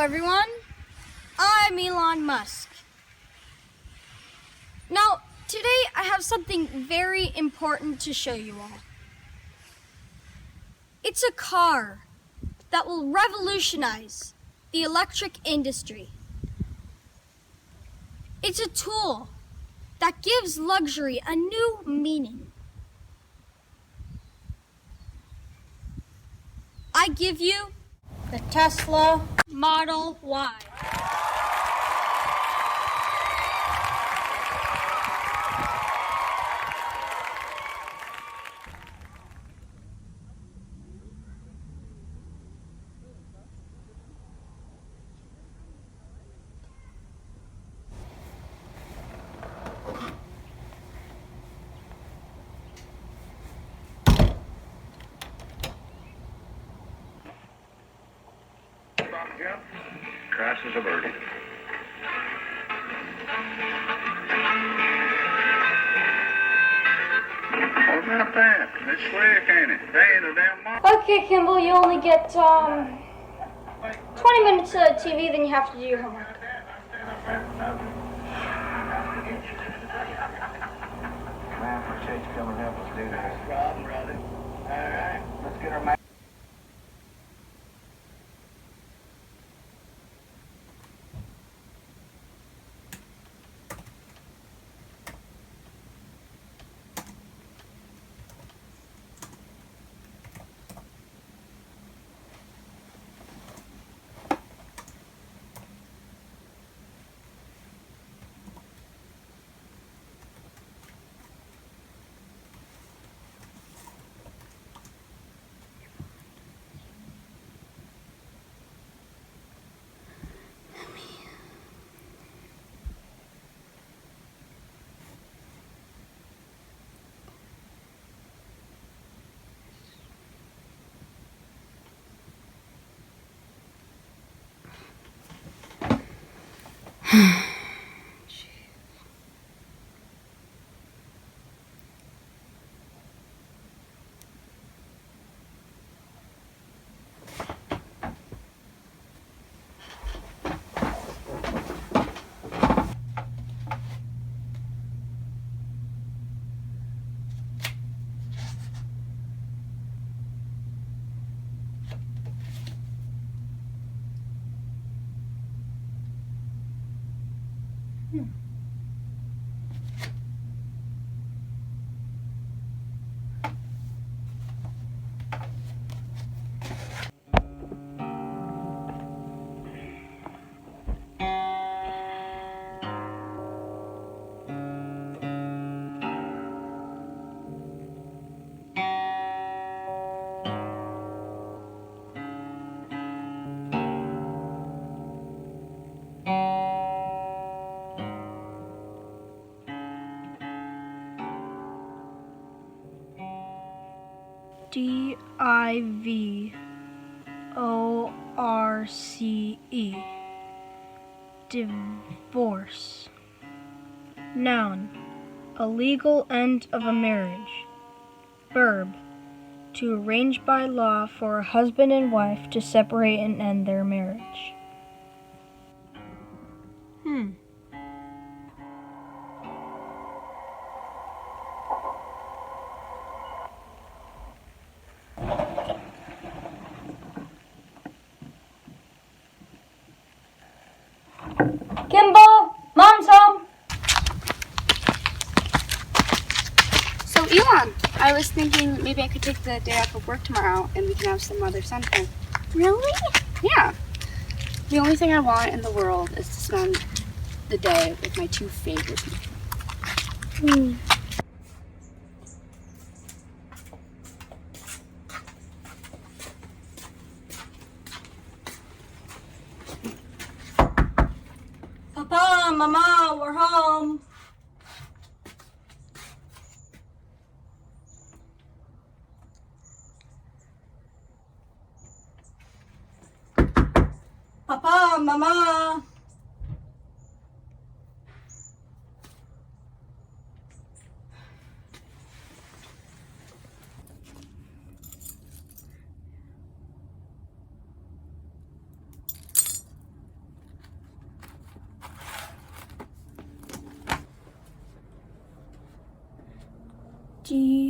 everyone, I'm Elon Musk. Now, today I have something very important to show you all. It's a car that will revolutionize the electric industry. It's a tool that gives luxury a new meaning. I give you the Tesla Model Y. Crisis averted. What about that? It's slick, ain't it? They ain't a damn model. Okay, Kimball, you only get 20 minutes of TV, then you have to do your homework. Man, appreciate you coming and help us do this. No problem, brother. All right. Let's get our man. D-I-V-O-R-C-E. Divorce. Noun, a legal end of a marriage. Verb, to arrange by law for a husband and wife to separate and end their marriage. Kimball, Mom's home. So Elon, I was thinking maybe I could take the day off of work tomorrow and we can have some other something. Really? Yeah. The only thing I want in the world is to spend the day with my two favorite people. Papa, Mama, we're home. Papa, Mama. Divorce.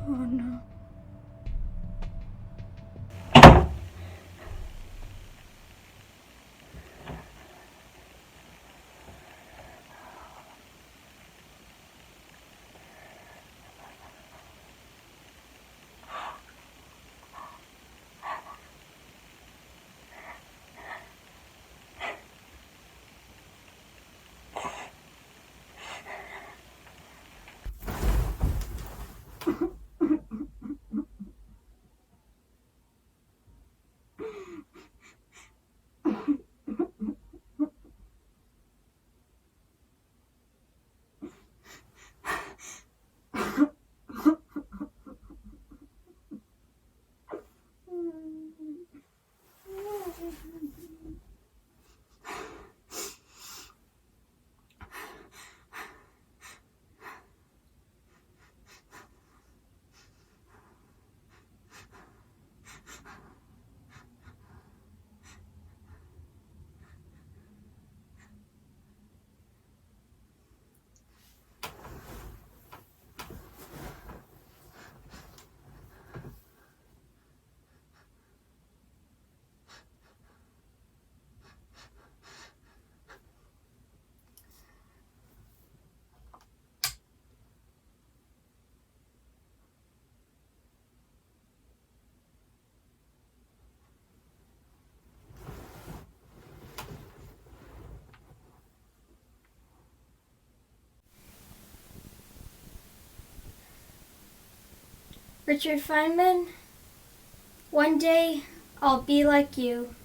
Oh no. Richard Feynman, one day I'll be like you.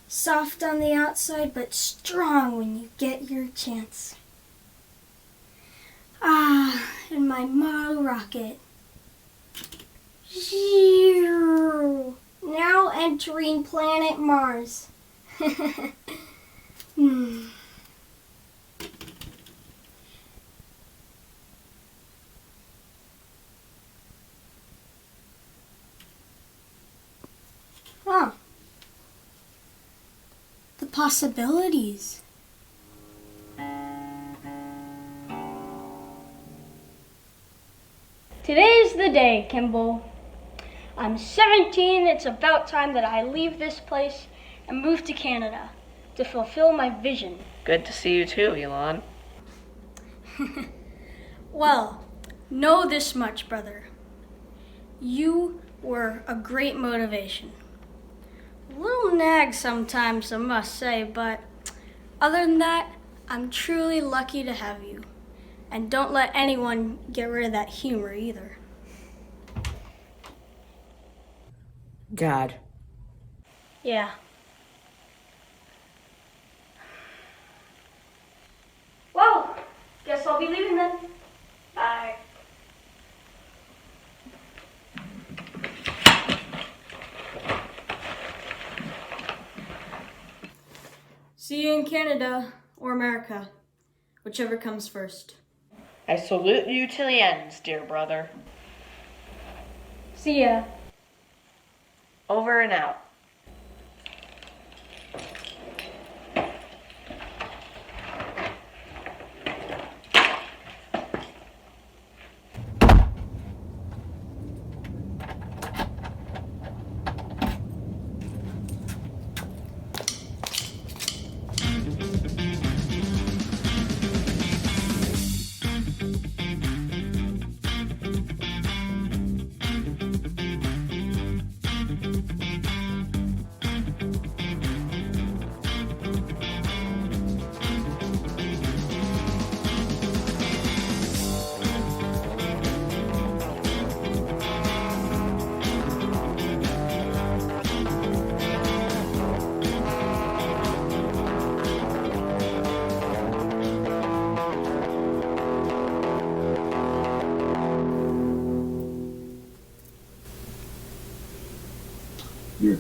Soft on the outside, but strong when you get your chance. In my model rocket. Now entering planet Mars. Huh. The possibilities. Today's the day, Kimball. I'm 17. It's about time that I leave this place and move to Canada to fulfill my vision. Good to see you too, Elon. Well, know this much, brother. You were a great motivation. A little nag sometimes, I must say, but other than that, I'm truly lucky to have you. And don't let anyone get rid of that humor either. God. Yeah. Well, guess I'll be leaving then. Bye. See you in Canada or America, whichever comes first. I salute you to the ends, dear brother. See ya. Over and out.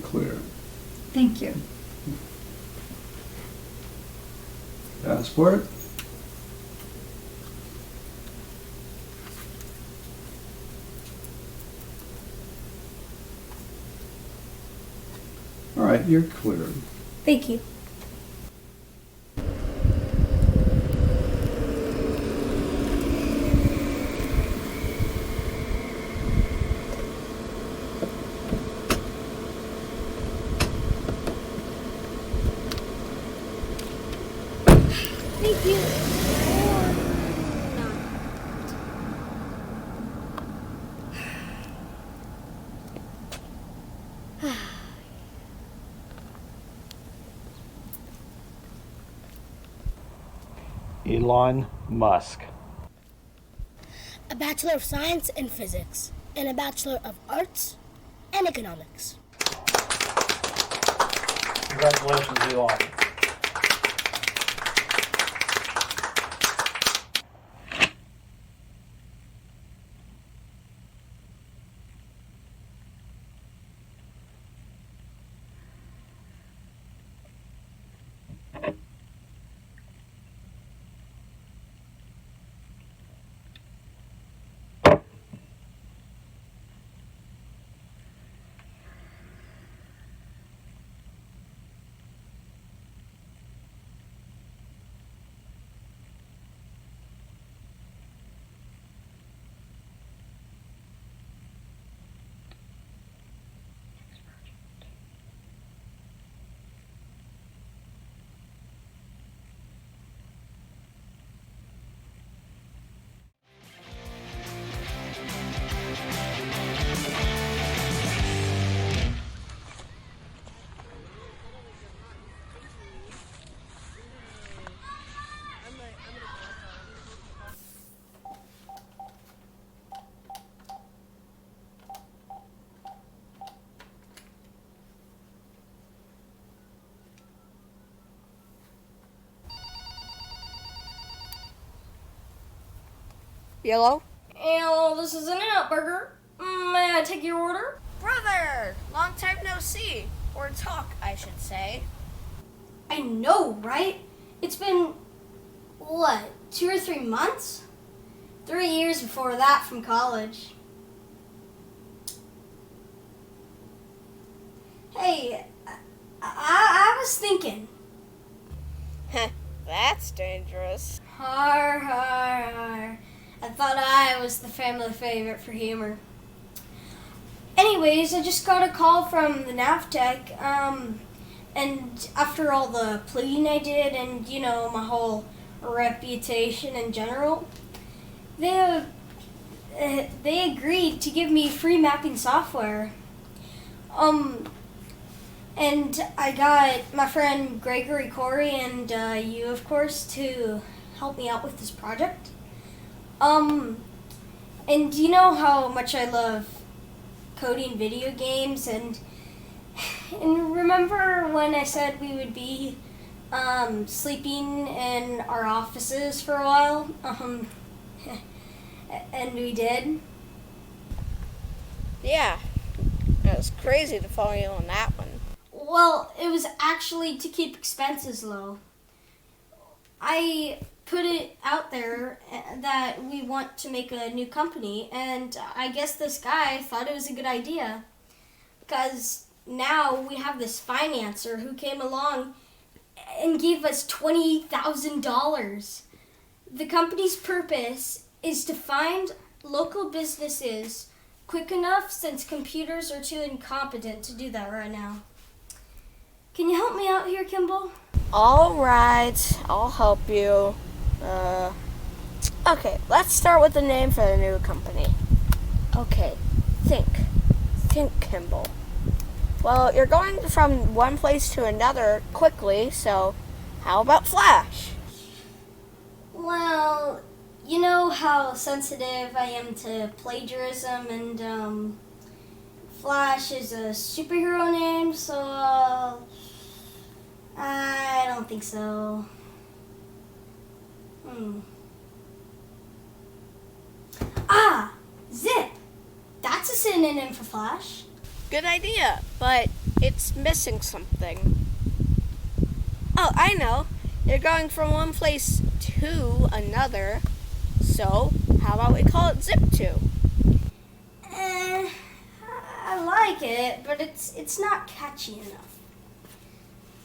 clear. Thank you. Passport? All right, you're clear. Thank you. Thank you. Elon Musk. A Bachelor of Science in Physics, and a Bachelor of Arts and Economics. Congratulations, Elon. Yellow? Hello, this is an In-N-Out Burger. May I take your order? Brother! Long time no see. Or talk, I should say. I know, right? It's been, what, 2 or 3 months? 3 years before that from college. Hey, I was thinking. That's dangerous. Har, har, har. I thought I was the family favorite for humor. Anyways, I just got a call from the NAVTech, and after all the pleading I did and, you know, my whole reputation in general, they agreed to give me free mapping software. And I got my friend Gregory, Corey, and you, of course, to help me out with this project. And you know how much I love coding video games, and remember when I said we would be sleeping in our offices for a while? And we did. Yeah. It was crazy to follow you on that one. Well, it was actually to keep expenses low. I put it out there that we want to make a new company, and I guess this guy thought it was a good idea, because now we have this financer who came along and gave us $20,000. The company's purpose is to find local businesses quick enough, since computers are too incompetent to do that right now. Can you help me out here, Kimball? All right, I'll help you. Okay, let's start with the name for the new company. Okay, think, Kimball. Well, you're going from one place to another quickly, so how about Flash? Well, you know how sensitive I am to plagiarism, and Flash is a superhero name, so I don't think so. Ah, Zip. That's a synonym for Flash. Good idea, but It's missing something. Oh, I know. You're going from one place to another. So, how about we call it Zip 2? I like it, but it's not catchy enough.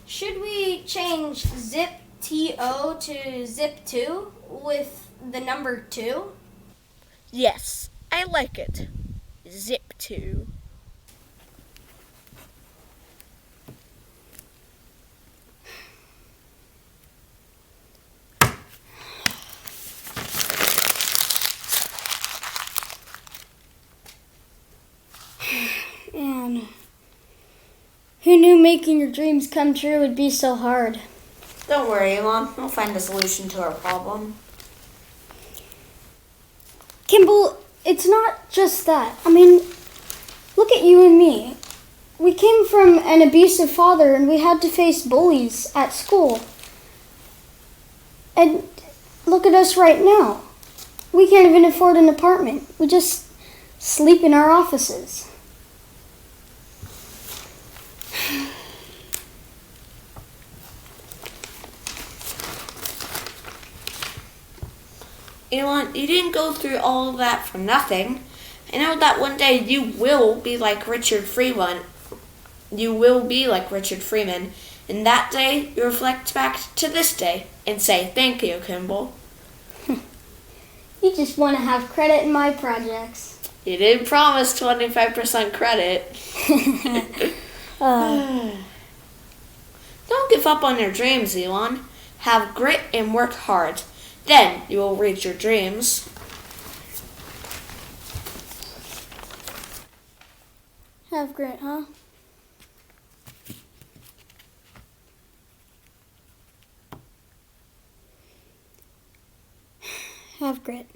Should we change Zip TO to Zip 2 with the number 2? Yes, I like it. Zip 2. Man, who knew making your dreams come true would be so hard? Don't worry, Elon. We'll find a solution to our problem. Kimball, it's not just that. I mean, look at you and me. We came from an abusive father and we had to face bullies at school. And look at us right now. We can't even afford an apartment. We just sleep in our offices. Elon, you didn't go through all of that for nothing. I know that one day you will be like Richard Freeman. You will be like Richard Freeman. And that day, you reflect back to this day and say, thank you, Kimball. You just want to have credit in my projects. You did promise 25% credit. Don't give up on your dreams, Elon. Have grit and work hard. Then you will reach your dreams. Have grit, huh? Have grit.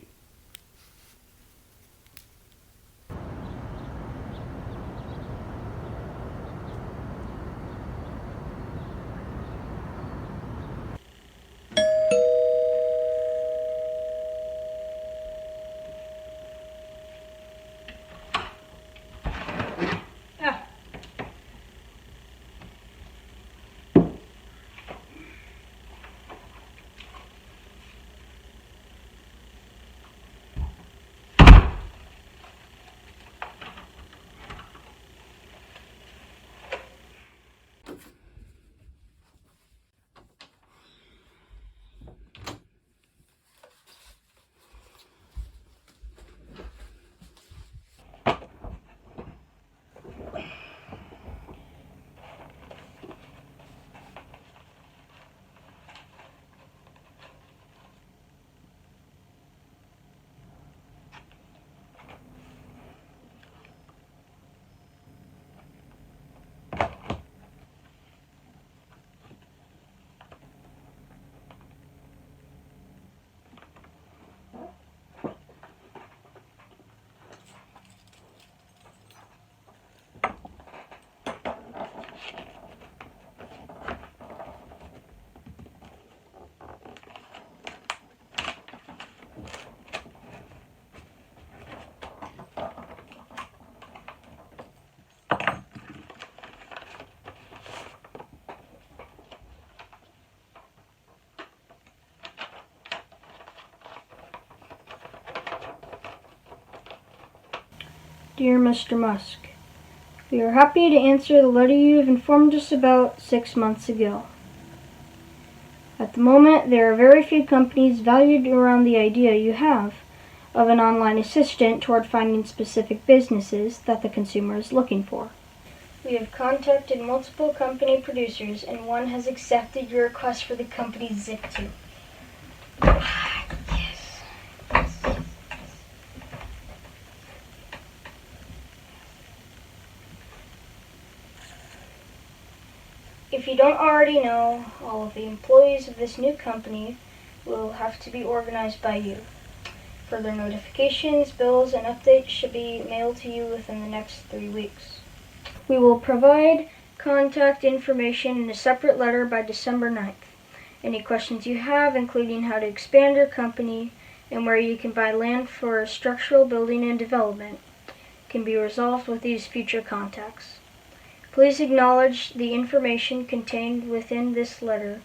Dear Mr. Musk, we are happy to answer the letter you have informed us about 6 months ago. At the moment, there are very few companies valued around the idea you have of an online assistant toward finding specific businesses that the consumer is looking for. We have contacted multiple company producers and one has accepted your request for the company Zip2. If you don't already know, all of the employees of this new company will have to be organized by you. Further notifications, bills, and updates should be mailed to you within the next 3 weeks. We will provide contact information in a separate letter by December 9th. Any questions you have, including how to expand your company and where you can buy land for structural building and development, can be resolved with these future contacts. Please acknowledge the information contained within this letter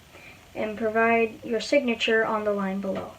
and provide your signature on the line below.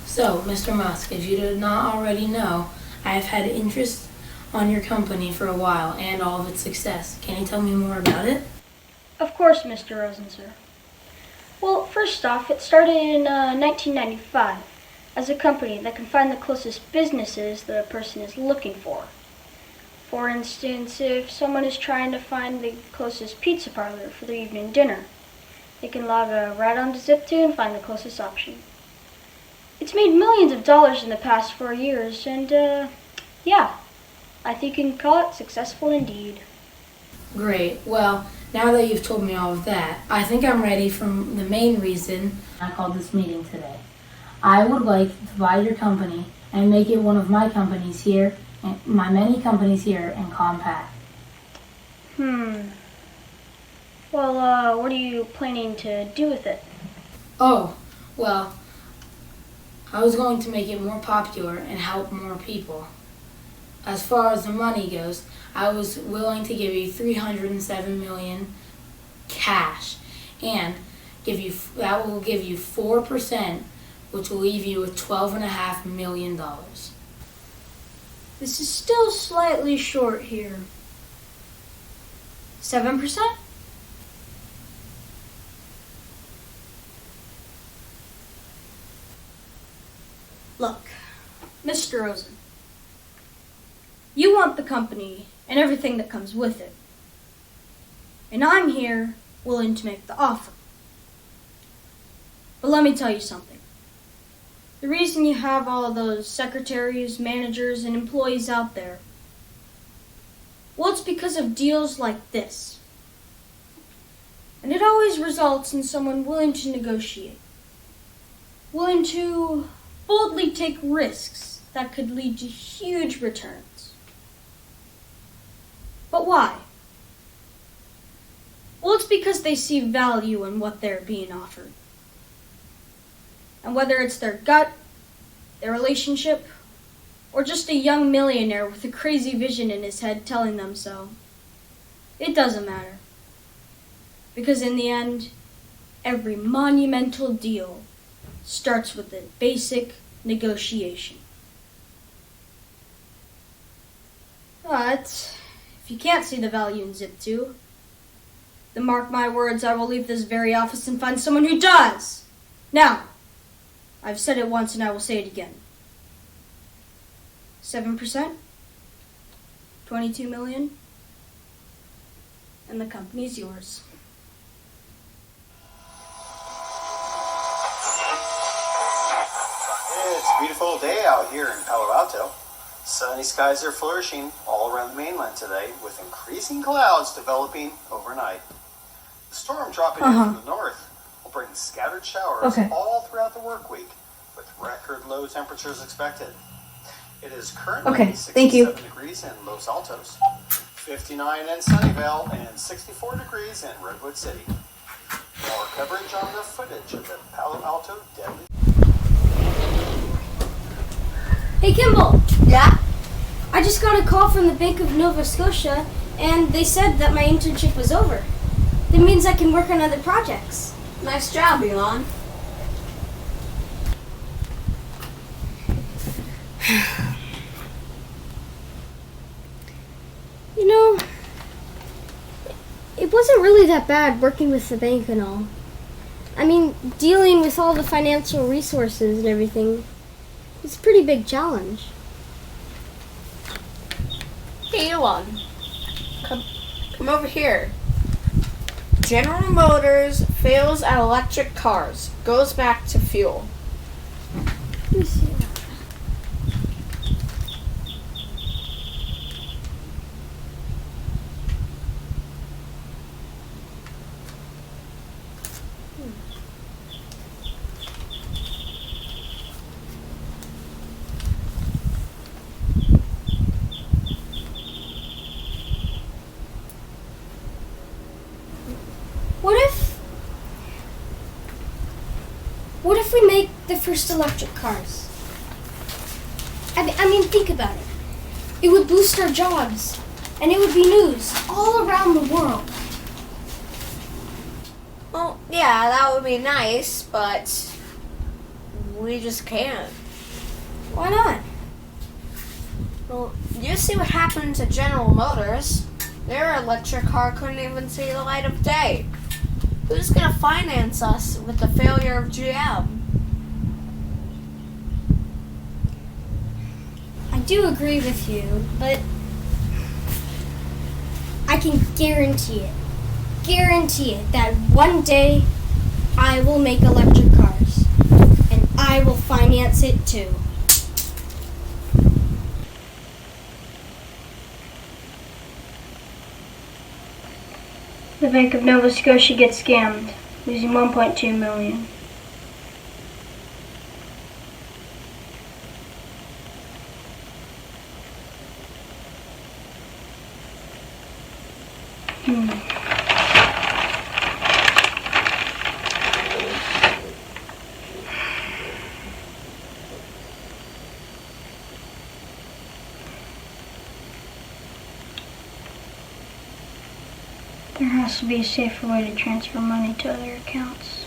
So, Mr. Musk, if you did not already know, I have had interest on your company for a while and all of its success. Can you tell me more about it? Of course, Mr. Rosen, sir. Well, first off, it started in 1995 as a company that can find the closest businesses that a person is looking for. For instance, if someone is trying to find the closest pizza parlor for their evening dinner, they can log right onto Zip2 and find the closest option. It's made millions of dollars in the past 4 years, and yeah, I think you can call it successful indeed. Great. Well, now that you've told me all of that, I think I'm ready for the main reason I called this meeting today. I would like to buy your company and make it one of my companies here, and my many companies here in Compact. Well, what are you planning to do with it? Oh, well, I was going to make it more popular and help more people. As far as the money goes, I was willing to give you $307 million cash, and that will give you 4%, which will leave you with $12.5 million. This is still slightly short here. 7%? Look, Mr. Rosen, you want the company and everything that comes with it. And I'm here willing to make the offer. But let me tell you something. The reason you have all of those secretaries, managers, and employees out there, well, it's because of deals like this. And it always results in someone willing to negotiate, willing to boldly take risks that could lead to huge returns. But why? Well, it's because they see value in what they're being offered. And whether it's their gut, their relationship, or just a young millionaire with a crazy vision in his head telling them so, it doesn't matter. Because in the end, every monumental deal starts with a basic negotiation. But if you can't see the value in Zip2, then mark my words, I will leave this very office and find someone who does. Now, I've said it once and I will say it again. 7%, 22 million, and the company's yours. It's a beautiful day out here in Palo Alto. Sunny skies are flourishing all around the mainland today, with increasing clouds developing overnight. The storm dropping in from the north will bring scattered showers all throughout the work week, with record low temperatures expected. It is currently 67 degrees in Los Altos, 59 in Sunnyvale, and 64 degrees in Redwood City. More coverage on the footage of the Palo Alto deadly. Hey, Kimball. Yeah? I just got a call from the Bank of Nova Scotia, and they said that my internship was over. That means I can work on other projects. Nice job, Elon. You know, it wasn't really that bad working with the bank and all. I mean, dealing with all the financial resources and everything, it's a pretty big challenge. Hey, Elon. Come over here. General Motors fails at electric cars. Goes back to fuel. Let me see. What if we make the first electric cars? I mean, think about it. It would boost our jobs, and it would be news all around the world. Well, yeah, that would be nice, but we just can't. Why not? Well, you see what happened to General Motors. Their electric car couldn't even see the light of day. Who's gonna finance us with the failure of GM? I do agree with you, but I can guarantee it that one day I will make electric cars, and I will finance it too. The Bank of Nova Scotia gets scammed, losing $1.2 million. There has to be a safer way to transfer money to other accounts.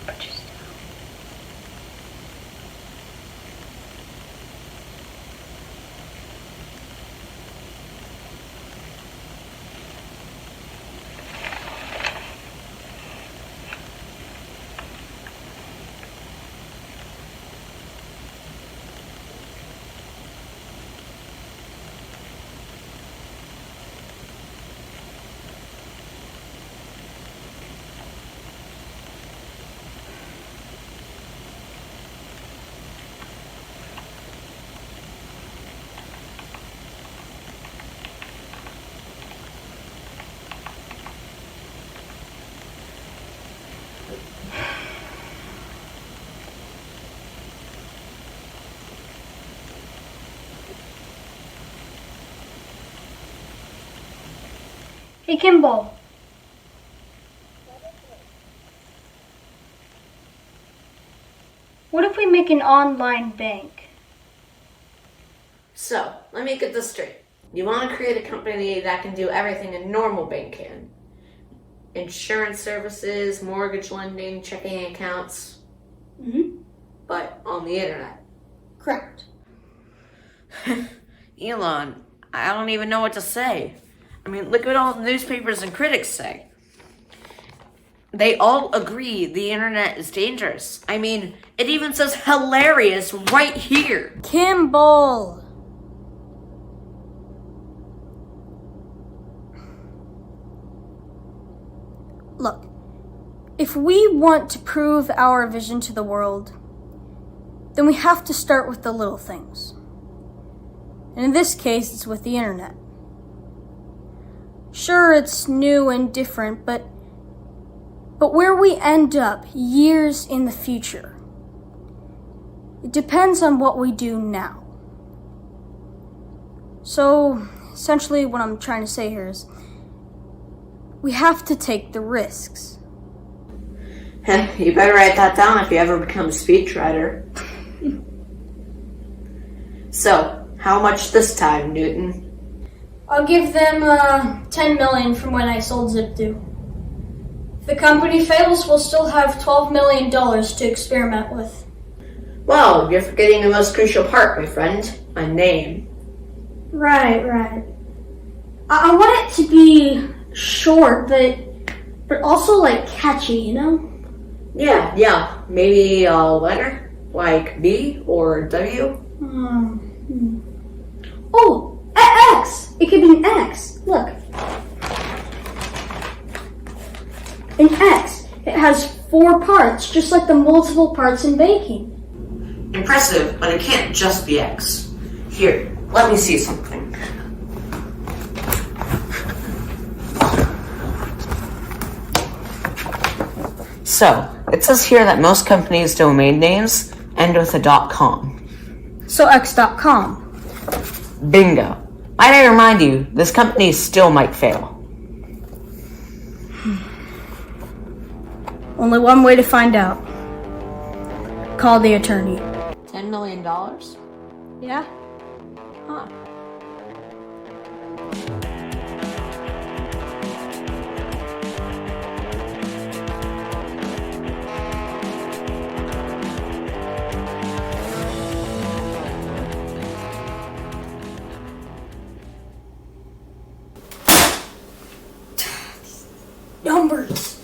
Purchase now. Hey, Kimball. What if we make an online bank? So, let me get this straight. You want to create a company that can do everything a normal bank can. Insurance services, mortgage lending, checking accounts. But on the internet. Correct. Elon, I don't even know what to say. I mean, look at what all the newspapers and critics say. They all agree the internet is dangerous. I mean, it even says hilarious right here. Kimball! Look, if we want to prove our vision to the world, then we have to start with the little things. And in this case, it's with the internet. Sure, it's new and different, but where we end up years in the future, it depends on what we do now. So, essentially what I'm trying to say here is, we have to take the risks. You better write that down if you ever become a speechwriter. So, how much this time, Newton? I'll give them $10 million from when I sold Zip2. If the company fails, we'll still have $12 million to experiment with. Well, you're forgetting the most crucial part, my friend. My name. Right. I want it to be short, but also like catchy, you know? Yeah. Maybe a letter? Like B or W? Oh, X! It could be an X. Look. An X. It has 4 parts, just like the multiple parts in baking. Impressive, but it can't just be X. Here, let me see something. So, it says here that most companies' domain names end with a .com. So X.com. Bingo. Might I remind you, this company still might fail. Only one way to find out. Call the attorney. $10 million? Yeah? Huh. Numbers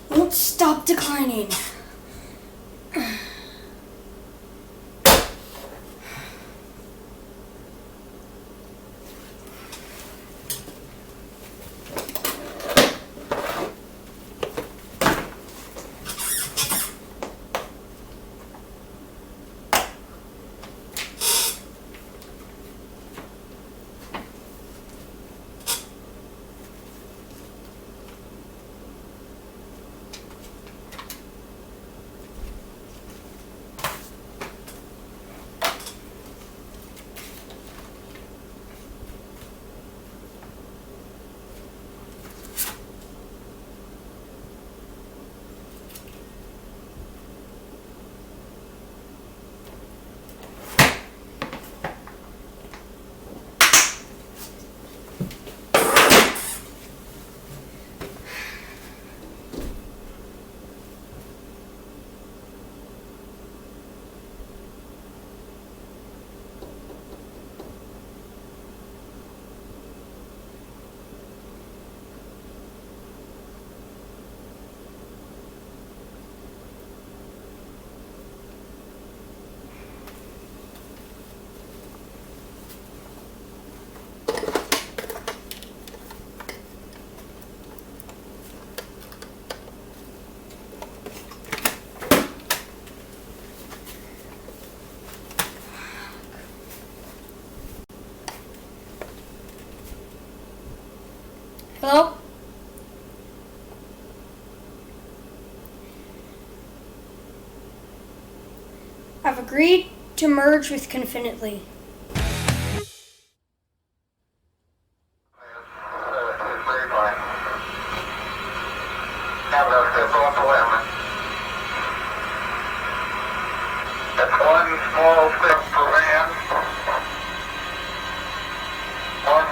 won't stop declining. Hello? I've agreed to merge with Confinitely. That's one small step for man, one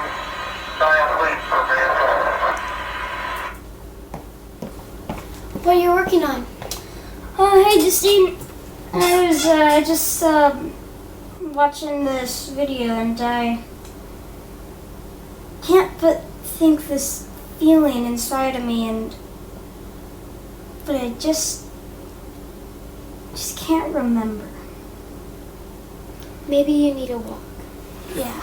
giant leap for mankind. What are you working on? Oh, hey, Justine. I was just watching this video, and I can't but think this feeling inside of me, but I just can't remember. Maybe you need a walk. Yeah.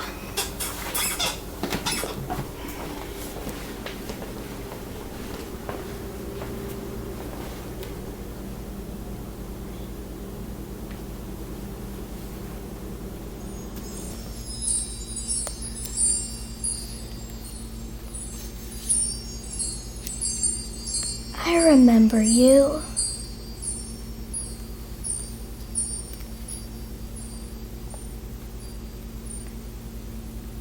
I remember you.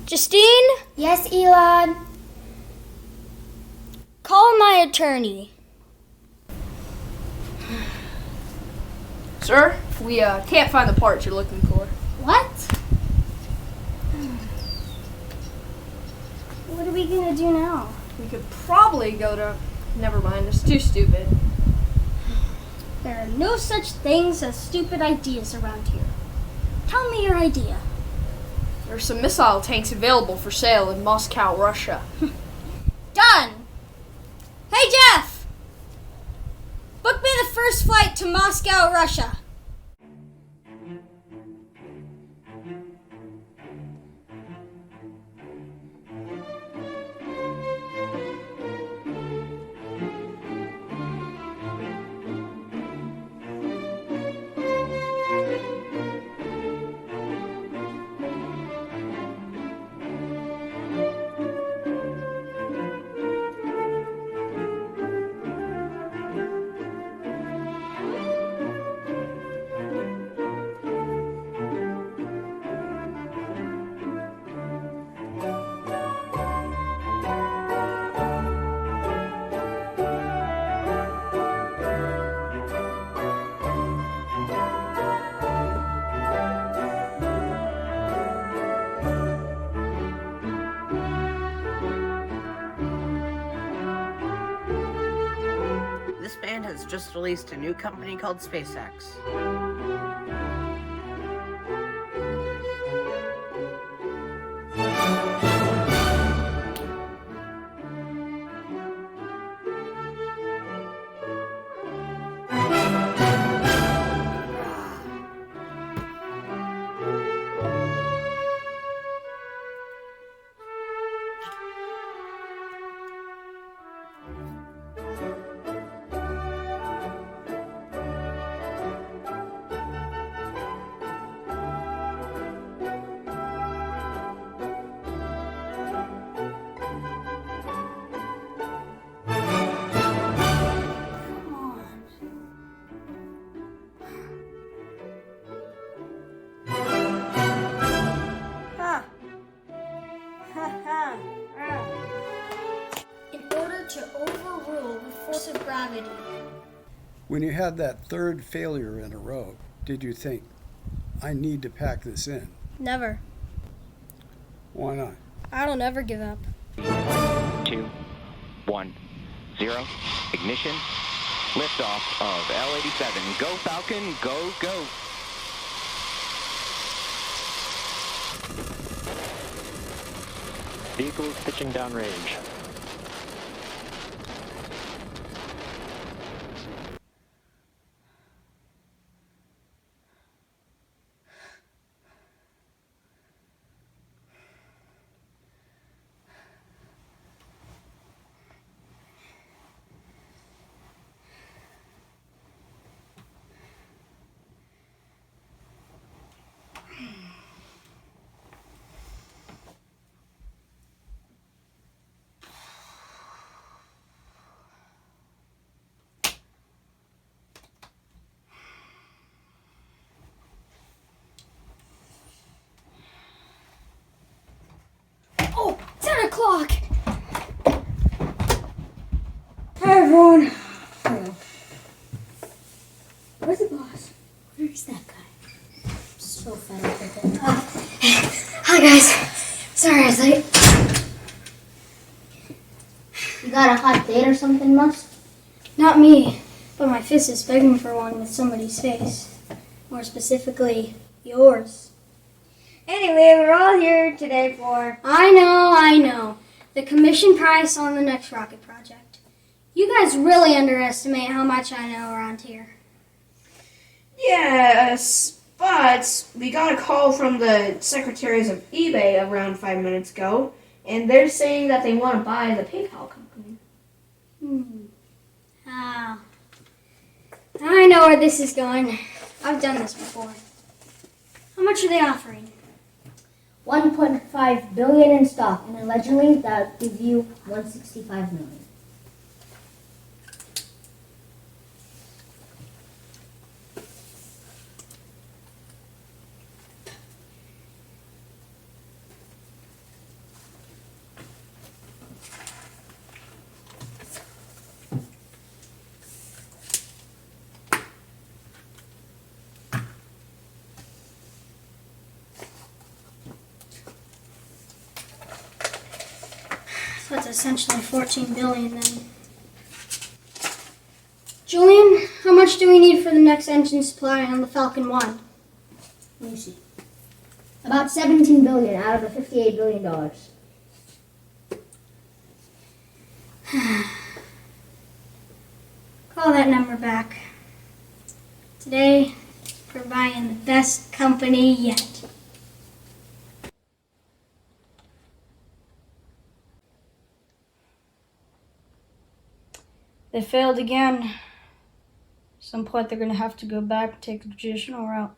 Justine? Yes, Elon. Call my attorney. Sir, we can't find the parts you're looking for. What? What are we gonna do now? We could probably go to... Never mind, it's too stupid. There are no such things as stupid ideas around here. Tell me your idea. There's some missile tanks available for sale in Moscow, Russia. Done! Hey, Jeff! Book me the first flight to Moscow, Russia. This band has just released a new company called SpaceX. In order to overrule the force of gravity. When you had that third failure in a row, did you think, I need to pack this in? Never. Why not? I don't ever give up. 2, 1, 0. Ignition. Liftoff of L-87. Go Falcon, go, go. Vehicle is pitching downrange. Oh, 10 o'clock! Hi, everyone. Hello. Where's the boss? Where's that guy? I'm so fed up with it. Hi, guys. Sorry I was late. You got a hot date or something, Musk? Not me, but my fist is begging for one with somebody's face. More specifically, yours. Anyway, we're all here today for... I know. The commission price on the next rocket project. You guys really underestimate how much I know around here. Yes, but we got a call from the secretaries of eBay around 5 minutes ago, and they're saying that they want to buy the PayPal company. Ah. I know where this is going. I've done this before. How much are they offering? 1.5 billion in stock, and allegedly that gives you 165 million. So it's essentially 14 billion then. Julian, how much do we need for the next engine supply on the Falcon 1? Let me see. About 17 billion out of the $58 billion. Call that number back. Today, we're buying the best company yet. They failed again. At some point, they're going to have to go back and take the traditional route.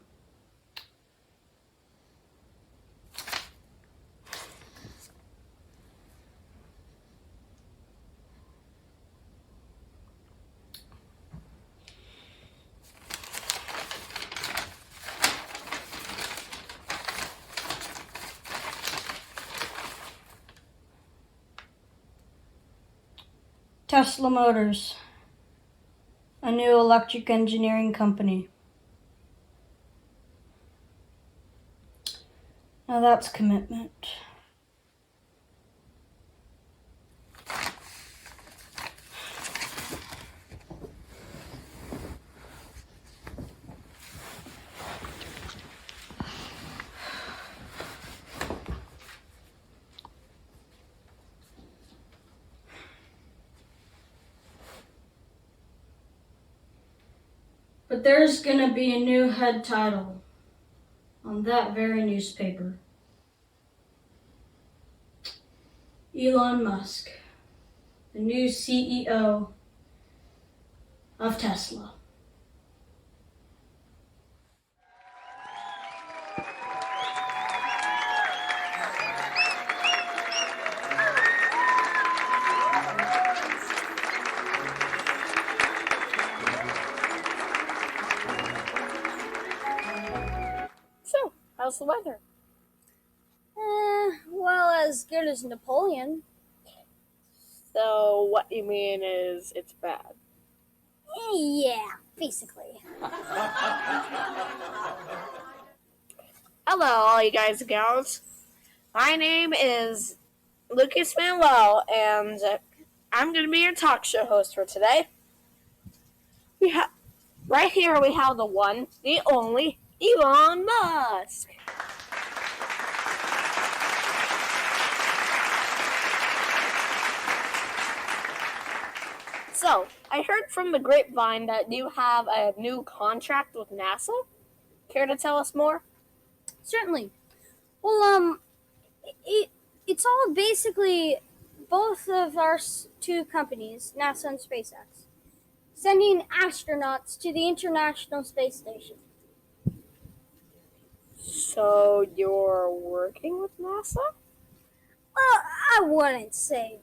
Tesla Motors, a new electric engineering company. Now that's commitment. But there's gonna be a new head title on that very newspaper. Elon Musk, the new CEO of Tesla. So, how's the weather? Well, as good as Napoleon. So what you mean is it's bad? Yeah, basically. Hello, all you guys and gals. My name is Lucas Manuel, and I'm going to be your talk show host for today. Right here we have the one, the only, Elon Musk. So, I heard from the grapevine that you have a new contract with NASA. Care to tell us more? Certainly. Well, it's all basically both of our two companies, NASA and SpaceX, sending astronauts to the International Space Station. So, you're working with NASA? Well, I wouldn't say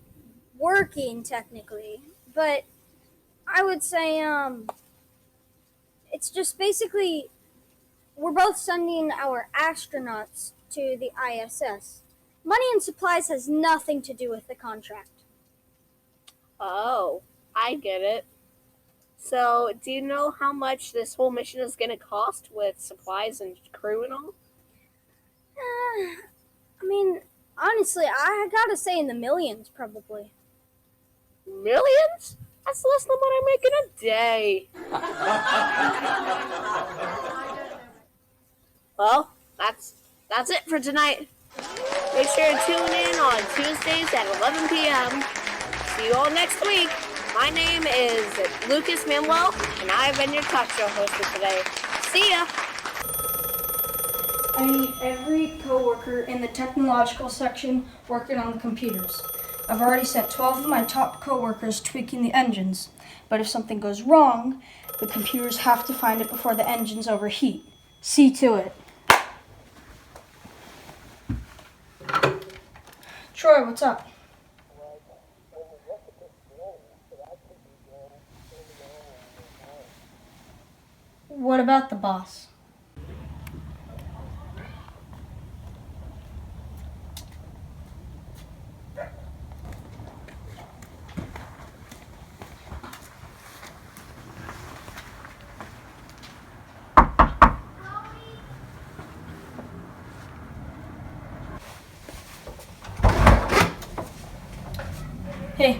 working technically, but I would say it's just basically we're both sending our astronauts to the ISS. Money and supplies has nothing to do with the contract. Oh, I get it. So, do you know how much this whole mission is going to cost with supplies and crew and all? I mean, honestly, I gotta say in the millions, probably. Millions? That's less than what I make in a day. Well, that's it for tonight. Make sure to tune in on Tuesdays at 11 p.m. See you all next week. My name is Lucas Manuel, and I've been your talk show host for today. See ya! I need every coworker in the technological section working on the computers. I've already sent 12 of my top coworkers tweaking the engines, but if something goes wrong, the computers have to find it before the engines overheat. See to it. Troy, what's up? What about the boss? Hey.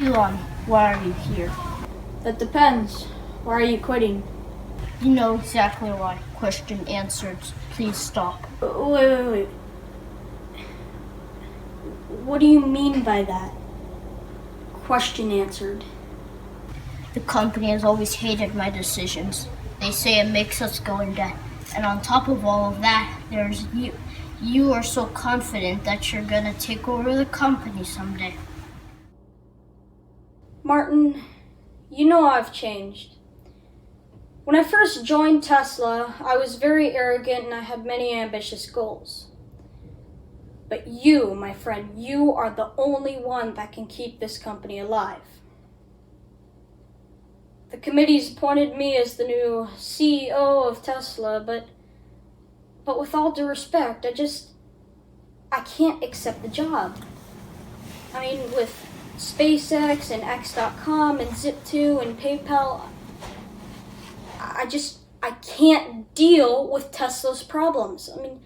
Elon, why are you here? That depends. Why are you quitting? You know exactly why. Question answered. Please stop. Wait. What do you mean by that? Question answered. The company has always hated my decisions. They say it makes us go in debt. And on top of all of that, there's you. You are so confident that you're gonna take over the company someday. Martin, you know I've changed. When I first joined Tesla, I was very arrogant and I had many ambitious goals. But you, my friend, you are the only one that can keep this company alive. The committee's appointed me as the new CEO of Tesla, but with all due respect, I can't accept the job. I mean, with SpaceX and X.com and Zip2 and PayPal, I can't deal with Tesla's problems. I mean,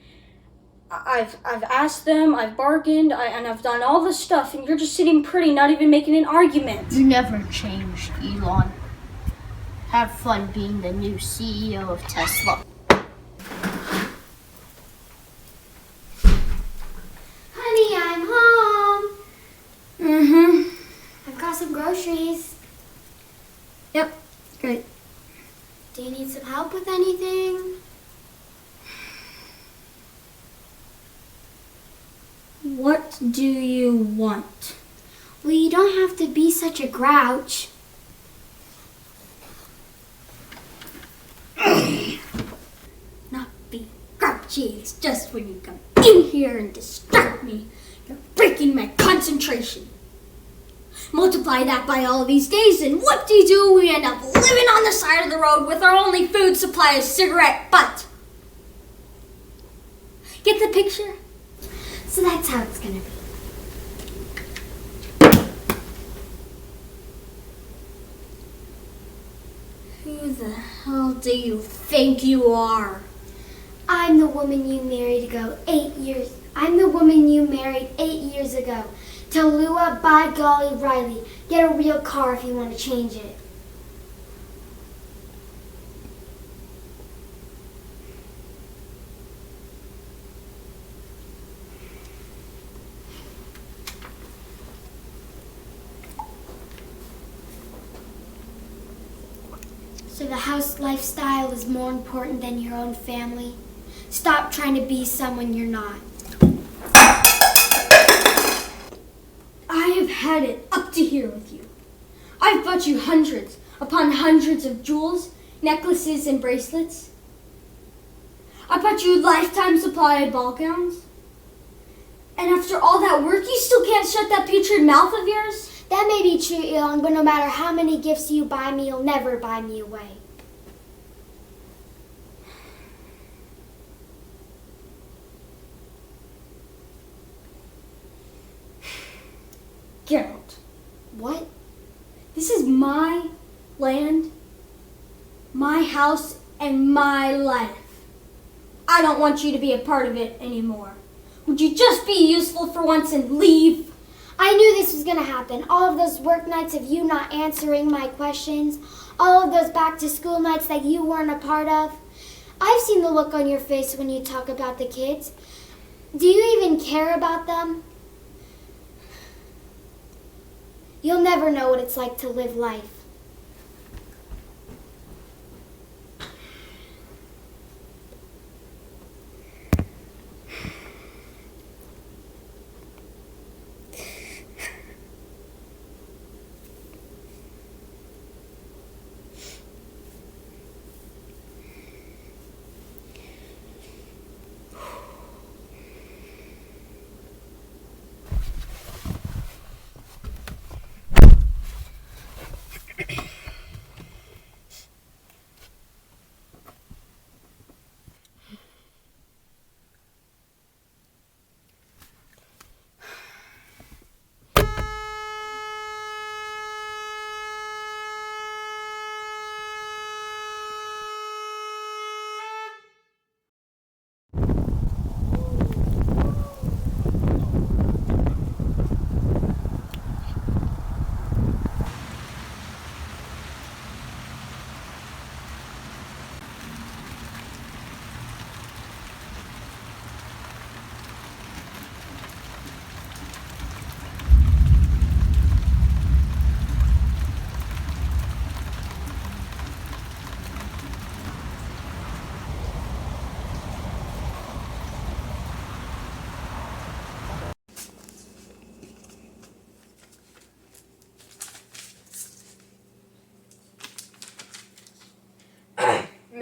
I've asked them, I've bargained, and I've done all this stuff, and you're just sitting pretty, not even making an argument. You never changed, Elon. Have fun being the new CEO of Tesla. Honey, I'm home. I've got some groceries. Yep, great. Do you need some help with anything? What do you want? Well, you don't have to be such a grouch. Not being grouchy, it's just when you come in here and distract me, you're breaking my concentration. Multiply that by all these days and whoop-de-doo, we end up living on the side of the road with our only food supply a cigarette butt. Get the picture? So that's how it's gonna be. Who the hell do you think you are? I'm the woman you married 8 years. I'm the woman you married 8 years ago. Tallulah, by golly, Riley. Get a real car if you want to change it. So the house lifestyle is more important than your own family? Stop trying to be someone you're not. I have had it up to here with you. I've bought you hundreds upon hundreds of jewels, necklaces, and bracelets. I bought you a lifetime supply of ball gowns. And after all that work, you still can't shut that putrid mouth of yours? That may be true, Elon, but no matter how many gifts you buy me, you'll never buy me away. Get out. What? This is my land, my house, and my life. I don't want you to be a part of it anymore. Would you just be useful for once and leave? I knew this was going to happen. All of those work nights of you not answering my questions. All of those back to school nights that you weren't a part of. I've seen the look on your face when you talk about the kids. Do you even care about them? You'll never know what it's like to live life.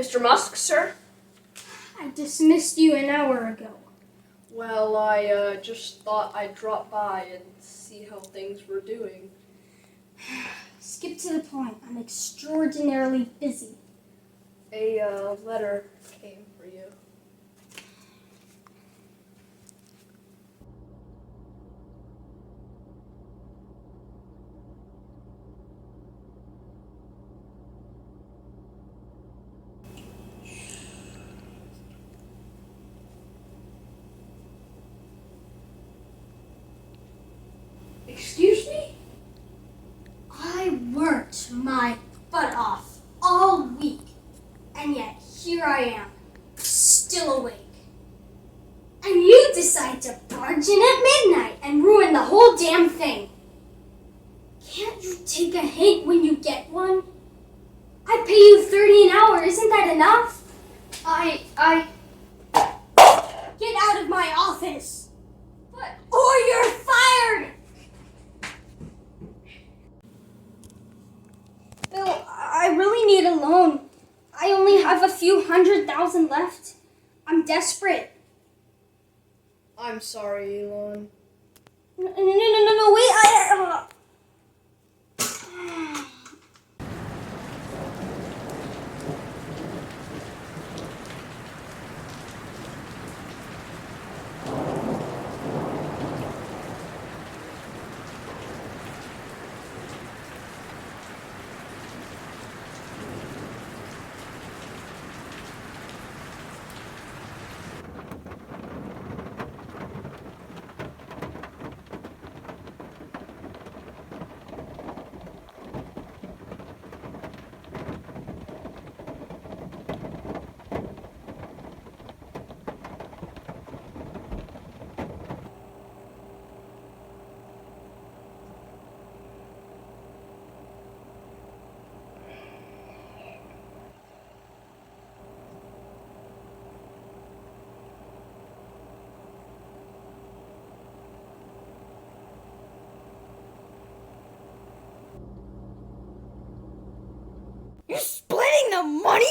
Mr. Musk, sir? I dismissed you an hour ago. Well, I just thought I'd drop by and see how things were doing. Skip to the point. I'm extraordinarily busy. A letter came for you. Excuse me? I worked my butt off all week, and yet here I am, still awake. And you decide to barge in at midnight and ruin the whole damn thing. Can't you take a hint when you get one? I pay you $30 an hour, isn't that enough? Get out of my office! Or you're fired! Bill, I really need a loan. I only have a few $100,000 left. I'm desperate. I'm sorry, Elon. No, wait, You're splitting the money?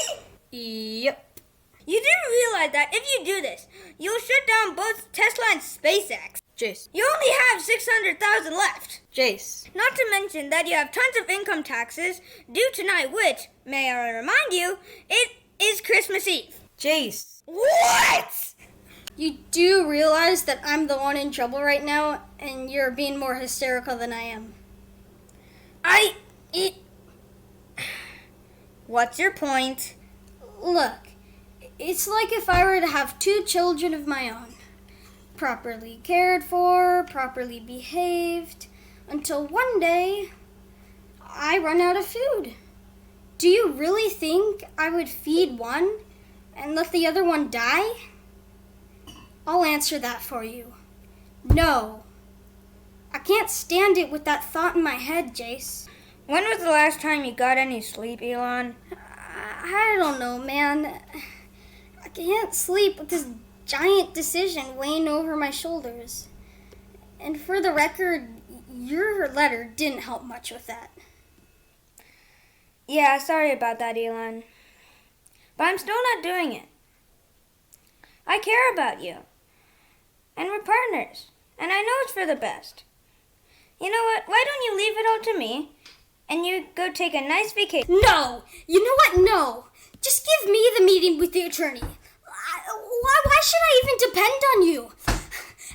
Yep. You do realize that if you do this, you'll shut down both Tesla and SpaceX. Jace. You only have 600,000 left. Jace. Not to mention that you have tons of income taxes due tonight, which, may I remind you, it is Christmas Eve. Jace. What? You do realize that I'm the one in trouble right now, and you're being more hysterical than I am. What's your point? Look, it's like if I were to have 2 children of my own. Properly cared for, properly behaved, until one day I run out of food. Do you really think I would feed one and let the other one die? I'll answer that for you. No. I can't stand it with that thought in my head, Jace. When was the last time you got any sleep, Elon? I don't know, man. I can't sleep with this giant decision weighing over my shoulders. And for the record, your letter didn't help much with that. Yeah, sorry about that, Elon. But I'm still not doing it. I care about you. And we're partners. And I know it's for the best. You know what? Why don't you leave it all to me? And you go take a nice vacation. No! You know what? No! Just give me the meeting with the attorney. Why should I even depend on you?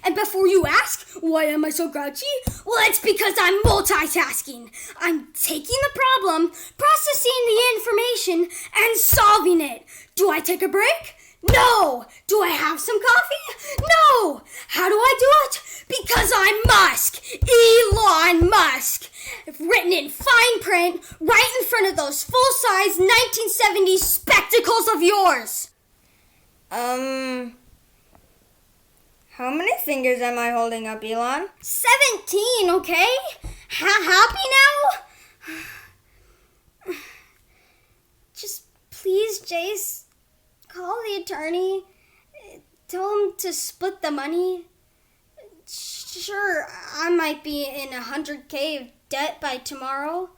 And before you ask, why am I so grouchy? Well, it's because I'm multitasking. I'm taking the problem, processing the information, and solving it. Do I take a break? No! Do I have some coffee? No! How do I do it? Because I'm Musk! Elon Musk! Written in fine print, right in front of those full-size 1970s spectacles of yours! How many fingers am I holding up, Elon? 17, okay? Happy now? Just please, Jace, call the attorney. Tell him to split the money. Sure, I might be in $100K of debt by tomorrow,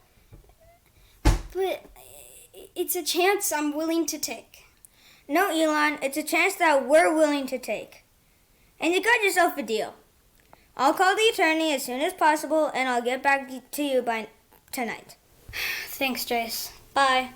but It's a chance I'm willing to take. No, Elon, it's a chance that we're willing to take. And you got yourself a deal. I'll call the attorney as soon as possible, and I'll get back to you by tonight. Thanks, Jace. Bye.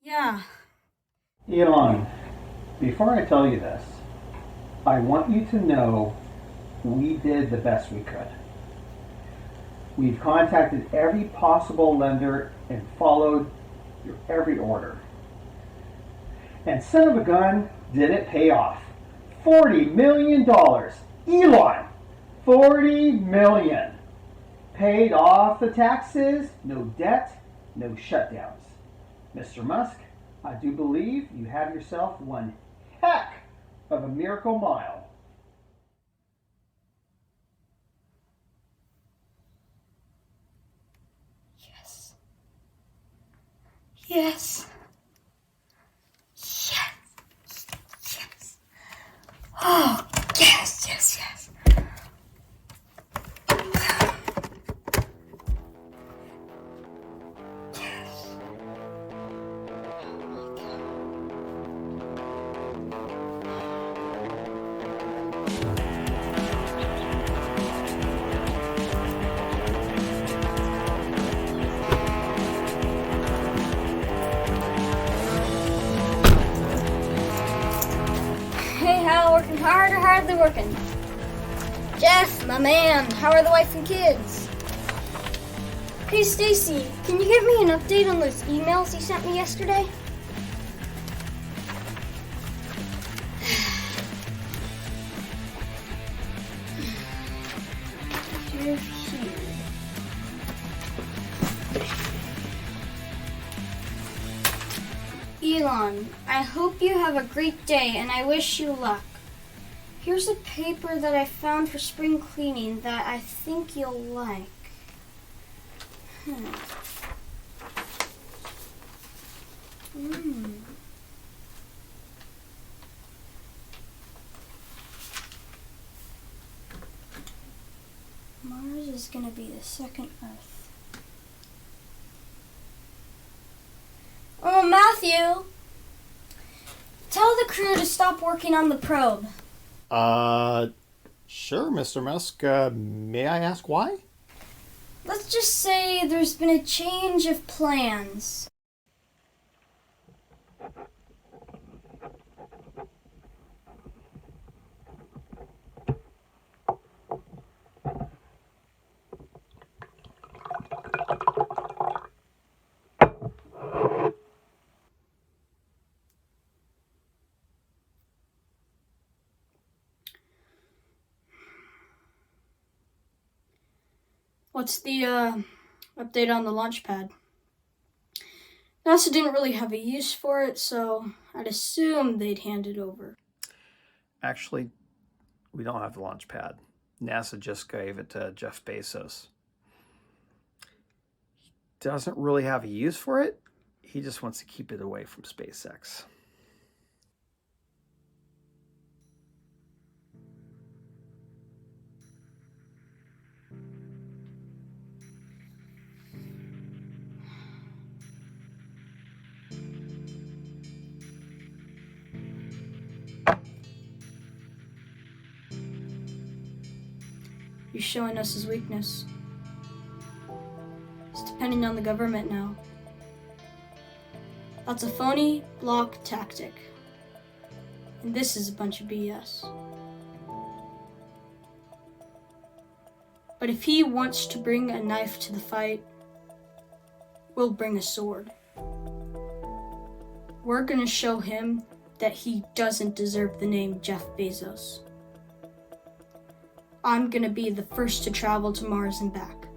Yeah. Elon, before I tell you this, I want you to know we did the best we could. We've contacted every possible lender and followed your every order. And son of a gun, did it pay off? $40 million. Elon, $40 million. Paid off the taxes, no debt, no shutdowns. Mr. Musk, I do believe you have yourself one heck of a miracle mile. Yes. Yes. Yes. Yes. Oh, yes, yes, yes. Hey, Hal, working hard or hardly working? Jeff, my man, how are the wife and kids? Hey, Stacy, can you give me an update on those emails you sent me yesterday? You're here. Elon, I hope you have a great day and I wish you luck. Here's a paper that I found for spring cleaning that I think you'll like. Mars is gonna be the second Earth. Oh, Matthew! Tell the crew to stop working on the probe. Sure, Mr. Musk. May I ask why? Let's just say there's been a change of plans. What's the update on the launch pad? NASA didn't really have a use for it, so I'd assume they'd hand it over. Actually, we don't have the launch pad. NASA just gave it to Jeff Bezos. He doesn't really have a use for it. He just wants to keep it away from SpaceX. He's showing us his weakness. He's depending on the government now. That's a phony block tactic. And this is a bunch of BS. But if he wants to bring a knife to the fight, we'll bring a sword. We're gonna show him that he doesn't deserve the name Jeff Bezos. I'm gonna be the first to travel to Mars and back.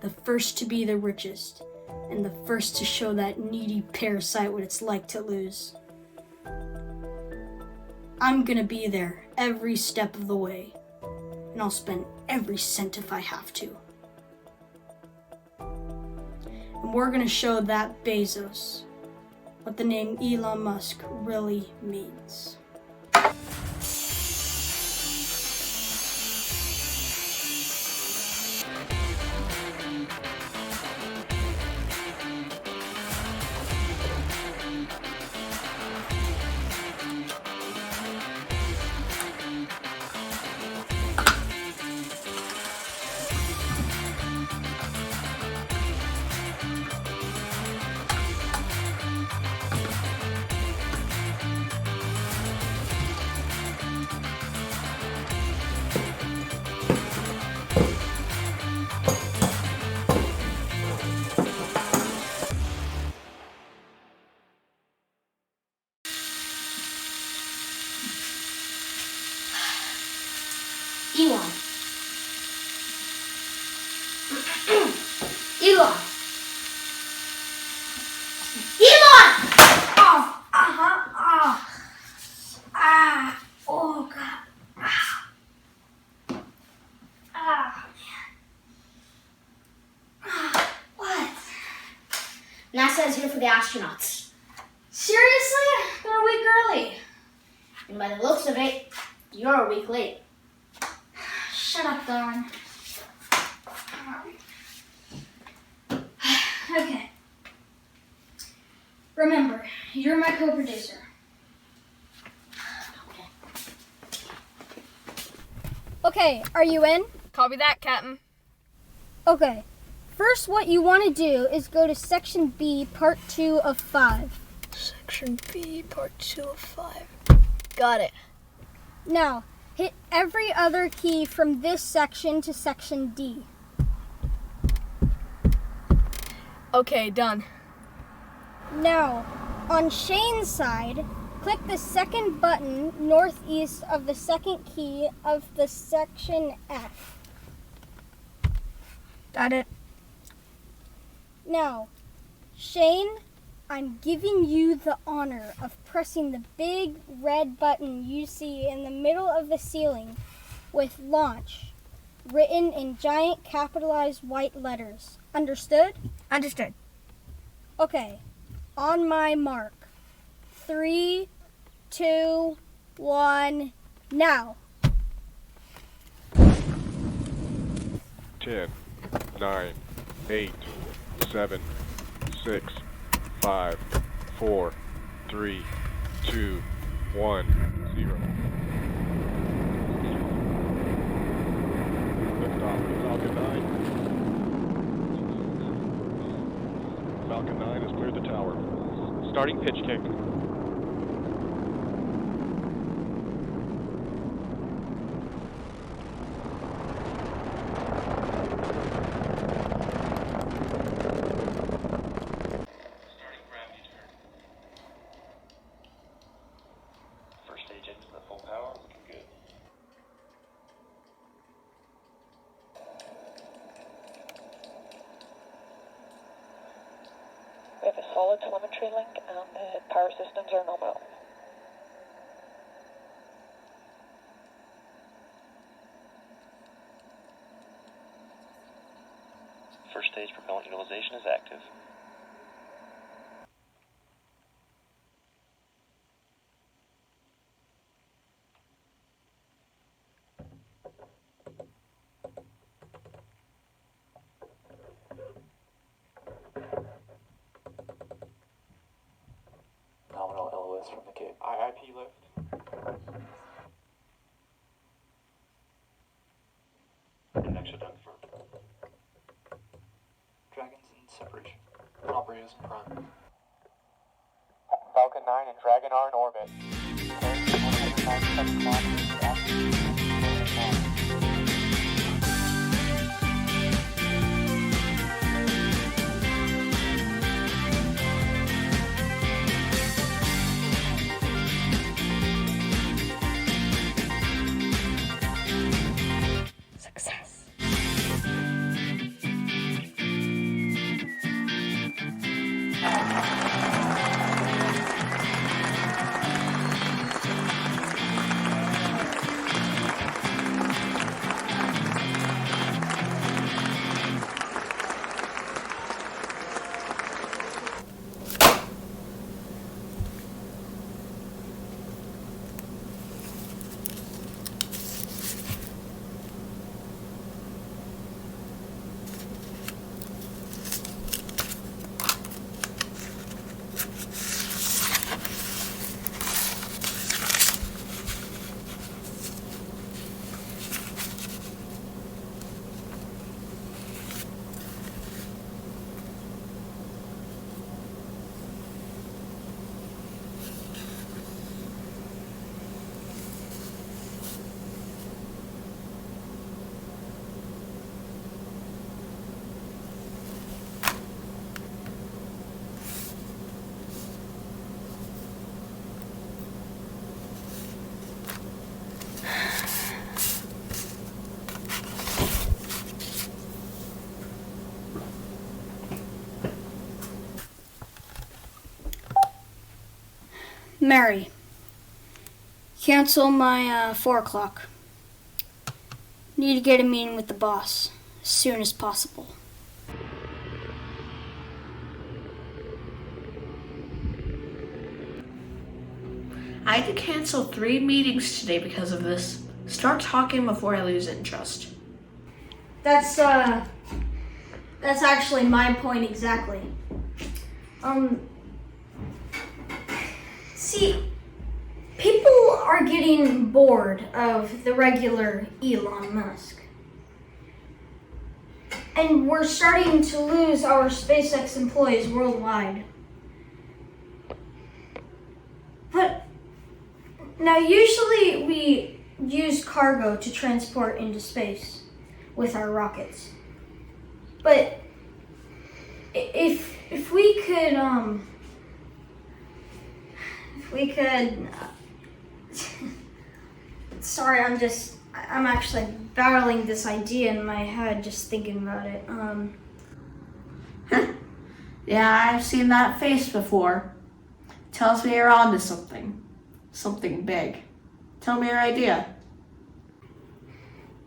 The first to be the richest. And the first to show that needy parasite what it's like to lose. I'm gonna be there every step of the way. And I'll spend every cent if I have to. And we're gonna show that Bezos what the name Elon Musk really means. Elon. Elon. Elon! Oh, oh, God. What? NASA is here for the astronauts. Seriously? They're a week early. And by the looks of it, you're a week late. Shut up, Don. Okay. Remember, you're my co-producer. Okay, are you in? Copy that, Captain. Okay. First, what you want to do is go to Section B, Part 2 of 5. Section B, Part 2 of 5. Got it. Now, hit every other key from this section to Section D. Okay, done. Now, on Shane's side, click the second button northeast of the second key of the Section F. Got it. Now, Shane, I'm giving you the honor of pressing the big red button you see in the middle of the ceiling with launch written in giant capitalized white letters. Understood? Understood. Okay. On my mark. 3, 2, 1, now. 10, 9, 8, 7, 6, 5, 4, 3, 2, 1, 0. Liftoff of Falcon 9. Falcon 9 has cleared the tower. Starting pitch kick. We have a solid telemetry link and the power systems are nominal. First stage propellant utilization is active. Nominal LOS from the gate. IIP lift. Dragons in separation. Operators in prime. Falcon 9 and Dragon are in orbit. Preparing for 197 kilometers to altitude. Success. Mary, cancel my 4 o'clock. Need to get a meeting with the boss as soon as possible. I had to cancel 3 meetings today because of this. Start talking before I lose interest. That's actually my point exactly. See, people are getting bored of the regular Elon Musk. And we're starting to lose our SpaceX employees worldwide. But now usually we use cargo to transport into space with our rockets. But if we could sorry, I'm actually battling this idea in my head just thinking about it. Yeah, I've seen that face before. Tells me you're onto something. Something big. Tell me your idea.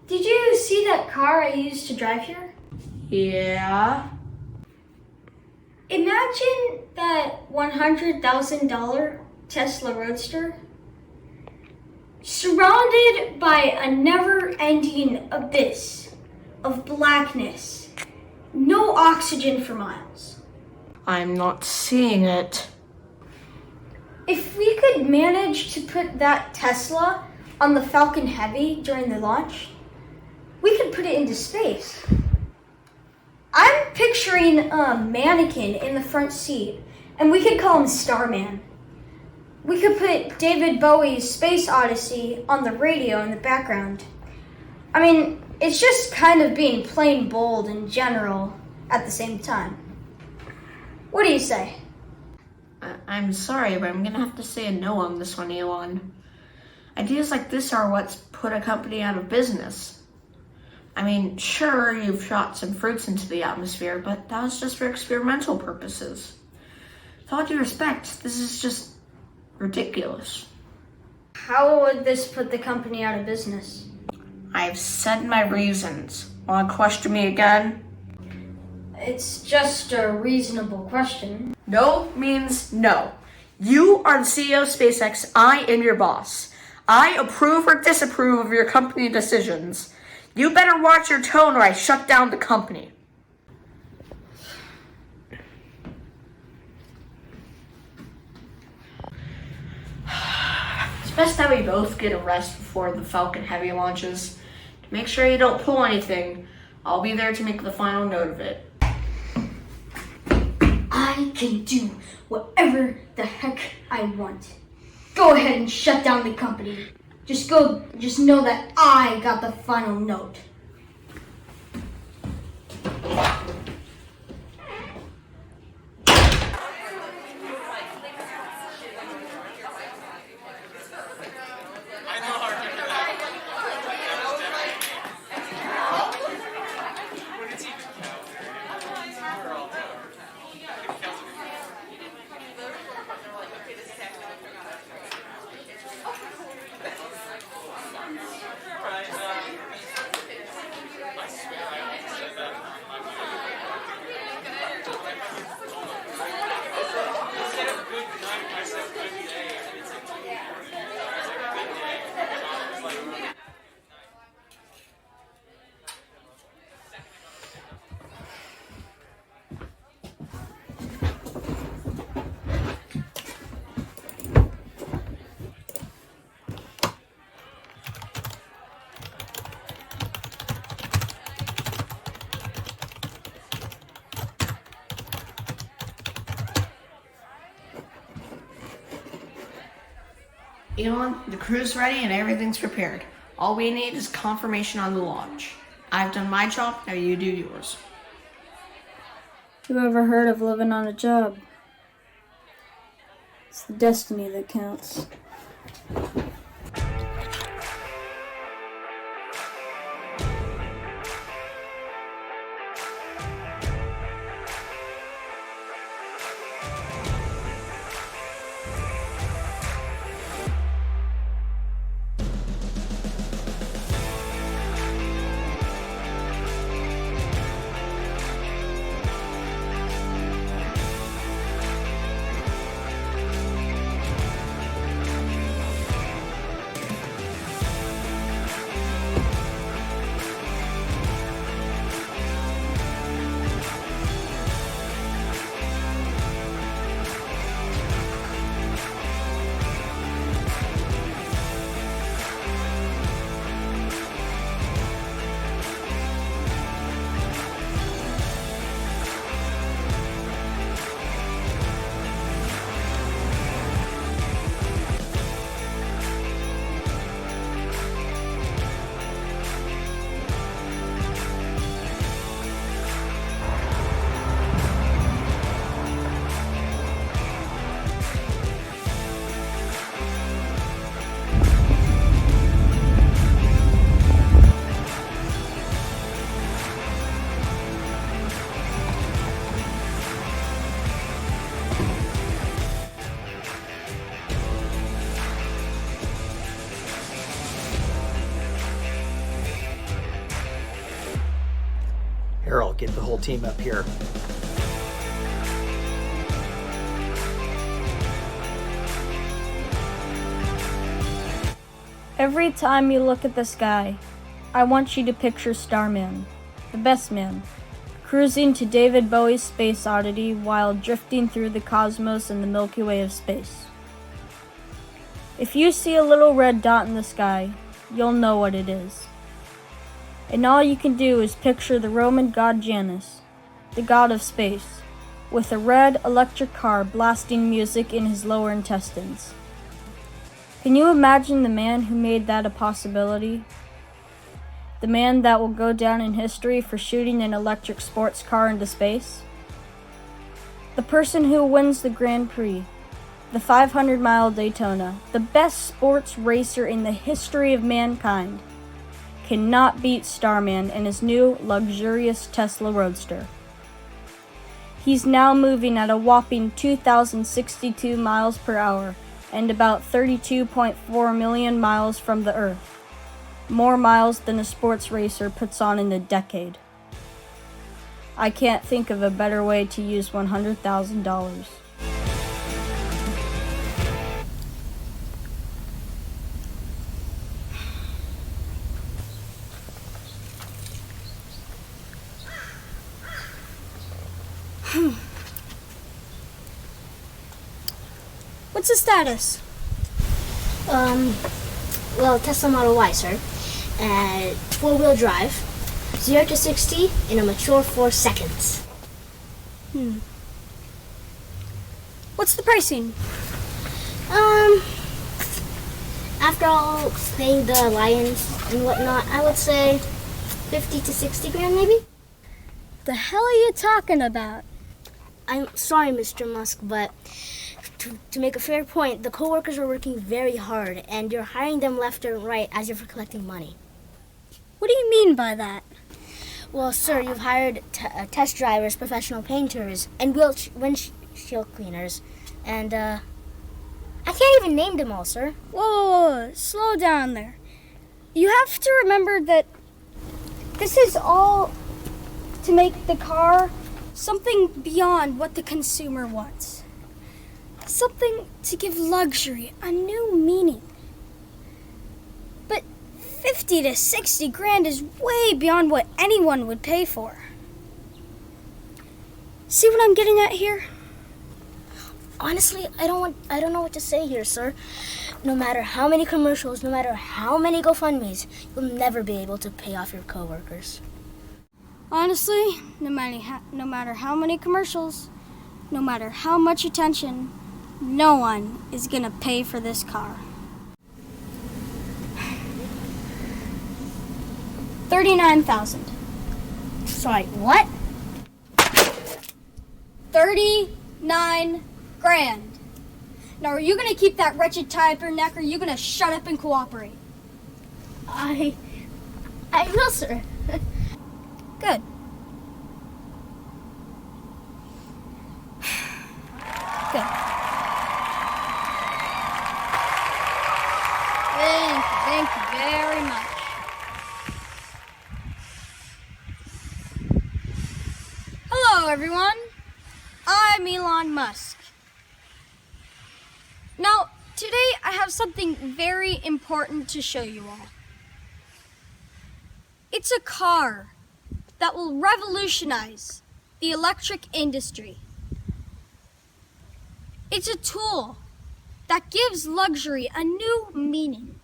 Did you see that car I used to drive here? Yeah. Imagine that $100,000 Tesla Roadster surrounded by a never-ending abyss of blackness. No oxygen for miles. I'm not seeing it. If we could manage to put that Tesla on the Falcon Heavy during the launch, we could put it into space. I'm picturing a mannequin in the front seat, and we could call him Starman. We could put David Bowie's Space Odyssey on the radio in the background. I mean, it's just kind of being plain bold in general at the same time. What do you say? I'm sorry, but I'm gonna have to say a no on this one, Elon. Ideas like this are what's put a company out of business. I mean, sure, you've shot some fruits into the atmosphere, but that was just for experimental purposes. With all due respect, this is just ridiculous. How would this put the company out of business? I've said my reasons. Want to question me again? It's just a reasonable question. No means no. You are the CEO of SpaceX. I am your boss. I approve or disapprove of your company decisions. You better watch your tone or I shut down the company. It's best that we both get a rest before the Falcon Heavy launches. To make sure you don't pull anything, I'll be there to make the final note of it. I can do whatever the heck I want. Go ahead and shut down the company. Just know that I got the final note. Elon, the crew's ready and everything's prepared. All we need is confirmation on the launch. I've done my job, now you do yours. Who ever heard of living on a job? It's the destiny that counts. Harold, get the whole team up here. Every time you look at the sky, I want you to picture Starman, the best man, cruising to David Bowie's Space Oddity while drifting through the cosmos and the Milky Way of space. If you see a little red dot in the sky, you'll know what it is. And all you can do is picture the Roman god Janus, the god of space, with a red electric car blasting music in his lower intestines. Can you imagine the man who made that a possibility? The man that will go down in history for shooting an electric sports car into space? The person who wins the Grand Prix, the 500-mile Daytona, the best sports racer in the history of mankind, cannot beat Starman and his new luxurious Tesla Roadster. He's now moving at a whopping 2,062 miles per hour and about 32.4 million miles from the Earth. More miles than a sports racer puts on in a decade. I can't think of a better way to use $100,000. What's the status? Well, Tesla Model Y, sir. 4-wheel drive. 0 to 60 in a mature 4 seconds. What's the pricing? After all paying the lions and whatnot, I would say 50 to 60 grand maybe? The hell are you talking about? I'm sorry, Mr. Musk, but to make a fair point, the co-workers are working very hard and you're hiring them left and right as if you're collecting money. What do you mean by that? Well, sir, you've hired test drivers, professional painters, and windshield cleaners, and I can't even name them all, sir. Whoa, slow down there. You have to remember that this is all to make the car something beyond what the consumer wants. Something to give luxury a new meaning. But 50 to 60 grand is way beyond what anyone would pay for. See what I'm getting at here? Honestly, I don't know what to say here, sir. No matter how many commercials, no matter how many GoFundMes, you'll never be able to pay off your coworkers. Honestly, no matter how many commercials, no matter how much attention, no one is gonna pay for this car. 39,000. Sorry, what? 39 grand. Now, are you gonna keep that wretched tie up your neck, or are you gonna shut up and cooperate? I will, sir. Good. Good. Thank you very much. Hello, everyone. I'm Elon Musk. Now, today I have something very important to show you all. It's a car that will revolutionize the electric industry. It's a tool that gives luxury a new meaning.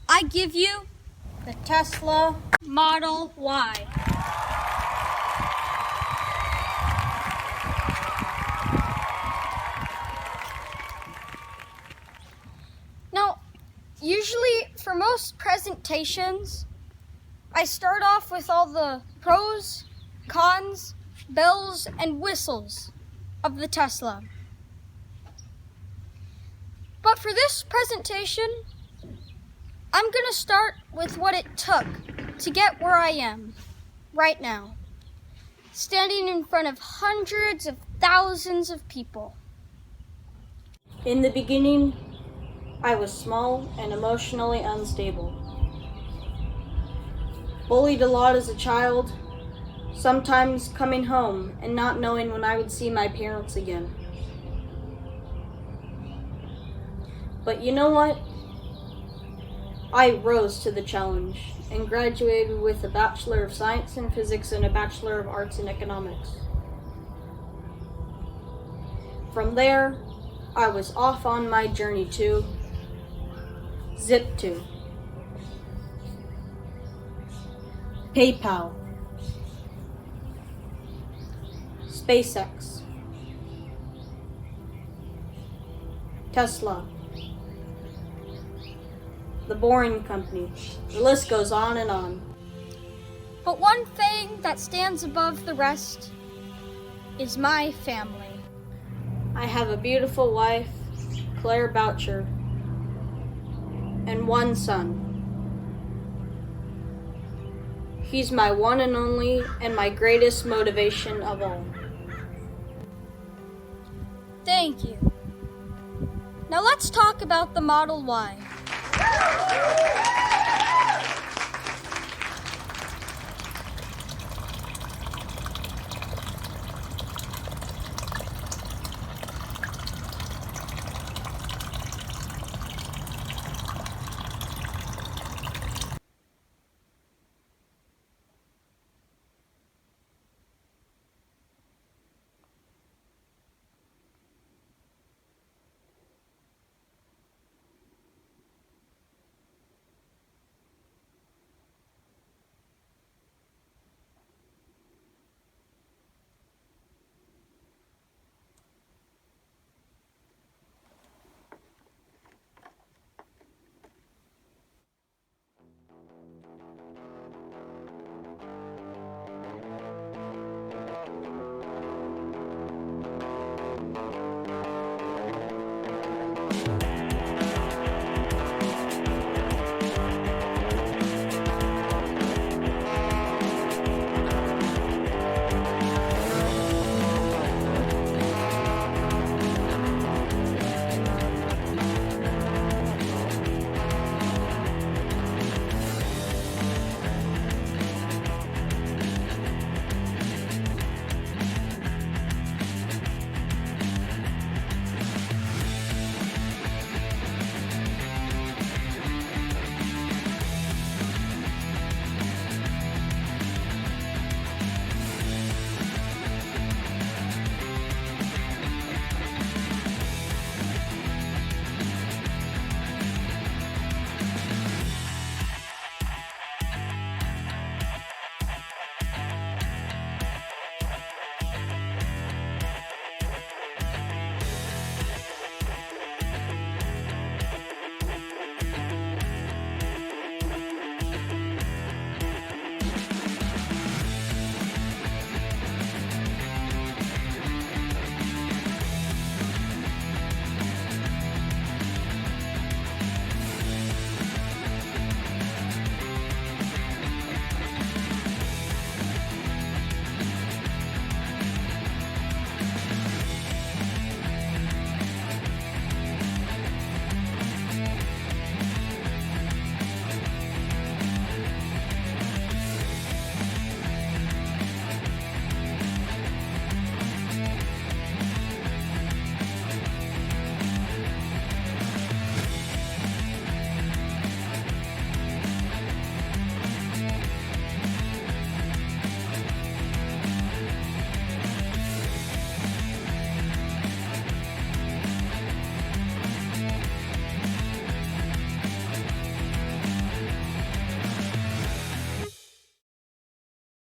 I give you the Tesla Model Y. Now, usually for most presentations, I start off with all the pros, cons, bells, and whistles of the Tesla. But for this presentation, I'm going to start with what it took to get where I am right now, standing in front of hundreds of thousands of people. In the beginning, I was small and emotionally unstable. Bullied a lot as a child, sometimes coming home and not knowing when I would see my parents again. But you know what? I rose to the challenge and graduated with a Bachelor of Science in Physics and a Bachelor of Arts in Economics. From there, I was off on my journey to Zip2, PayPal, SpaceX, Tesla, The Boring Company. The list goes on and on. But one thing that stands above the rest is my family. I have a beautiful wife, Claire Boucher, and one son. He's my one and only and my greatest motivation of all. Thank you. Now let's talk about the Model Y.